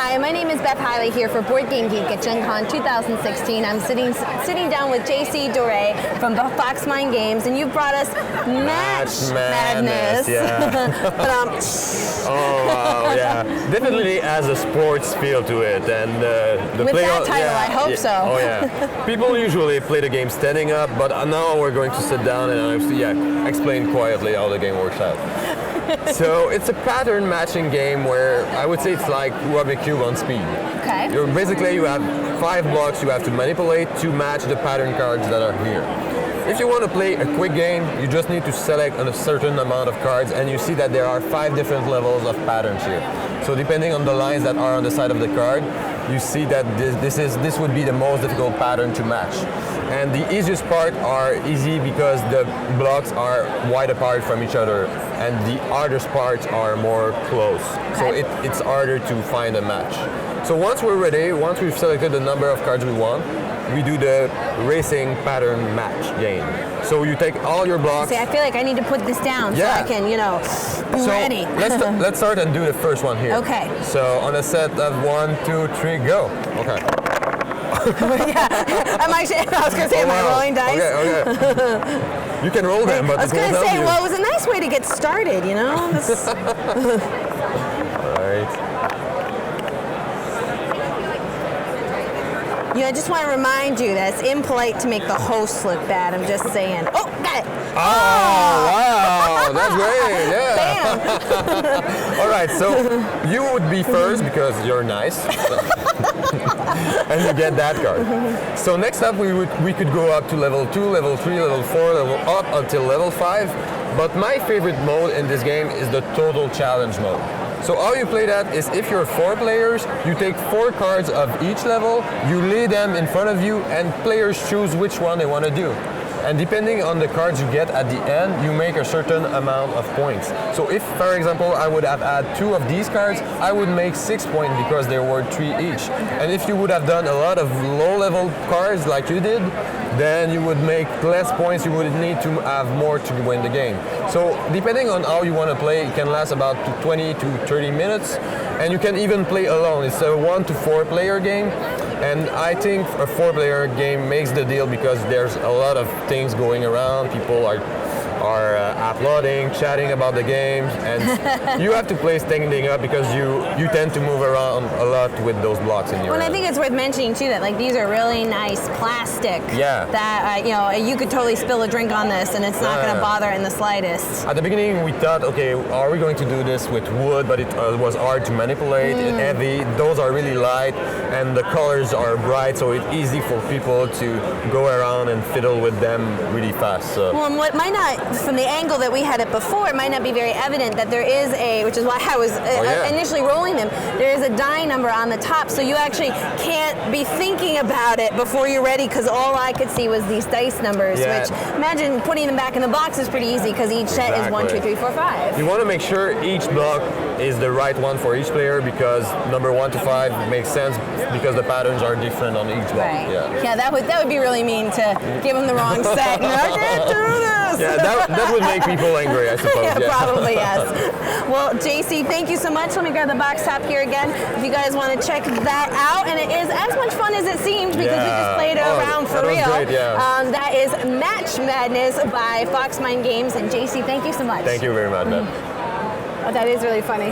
Hi, my name is Beth Hiley here for BoardGameGeek at Gen Con 2016. I'm sitting down with JC Doré from Foxmine Games, and you've brought us Match Madness. Yeah. Oh wow, yeah. Definitely has a sports feel to it, and the With play. that title, yeah, I hope so. Oh yeah. People usually play the game standing up, but now we're going to sit down and explain quietly how the game works out. So it's a pattern matching game where I would say it's like Rubik's Cube on speed. Okay. You have 5 blocks you have to manipulate to match the pattern cards that are here. If you want to play a quick game, you just need to select a certain amount of cards, and you see that there are 5 different levels of patterns here. So depending on the lines that are on the side of the card, you see that this would be the most difficult pattern to match. And the easiest part are easy because the blocks are wide apart from each other, and the hardest parts are more close. Okay. So it's harder to find a match. So once we're ready, once we've selected the number of cards we want, we do the racing pattern match game. So you take all your blocks. See, I feel like I need to put this down so I can, be ready. let's start and do the first one here. Okay. So on a set of 1, 2, 3, go. Okay. Yeah, I was going to say, am I rolling dice? Okay. You can roll them, but I was going to say, you. well, it was a nice way to get started, you know? All right. I just want to remind you that it's impolite to make the host look bad. I'm just saying. Oh, got it. Oh, wow. That's great. Yeah. Bam. All right, so you would be first because you're nice. And you get that card. So next up, we could go up to level 2, level 3, level 4, level up until level 5. But my favorite mode in this game is the total challenge mode. So how you play that is if you're 4 players, you take 4 cards of each level, you lay them in front of you, and players choose which one they want to do. And depending on the cards you get at the end, you make a certain amount of points. So if, for example, I would have had 2 of these cards, I would make 6 points because they were 3 each. And if you would have done a lot of low-level cards like you did, then you would make less points, you would need to have more to win the game. So depending on how you want to play, it can last about 20 to 30 minutes, and you can even play alone. It's a 1 to 4 player game. And I think a 4-player game makes the deal because there's a lot of things going around. People are applauding, chatting about the game, and you have to play standing up because you tend to move around a lot with those blocks in your hand. I think it's worth mentioning too that these are really nice plastic. Yeah. That you could totally spill a drink on this, and it's not going to bother in the slightest. At the beginning, we thought, okay, are we going to do this with wood? But it was hard to manipulate, and heavy. Those are really light, and the colors are bright, so it's easy for people to go around and fiddle with them really fast. So. Well, what might not, from the angle that we had it before, it might not be very evident that there is which is why I was initially rolling them, there is a die number on the top, so you actually can't be thinking about it before you're ready, because all I could see was these dice numbers, which, imagine putting them back in the box is pretty easy, because each set is 1, 2, 3, 4, 5. You want to make sure each block is the right one for each player, because number 1 to 5 makes sense because the patterns are different on each block. Right. Yeah, that would be really mean to give them the wrong set. I can't do this. Yeah, that would make people angry, I suppose. Yeah, probably, yes. Well, JC, thank you so much. Let me grab the box top here again. If you guys want to check that out, and it is as much fun as it seems because we just played it around for real. Great, yeah. That is Match Madness by Foxmine Games, and JC, thank you so much. Thank you very much, man. Oh, that is really funny.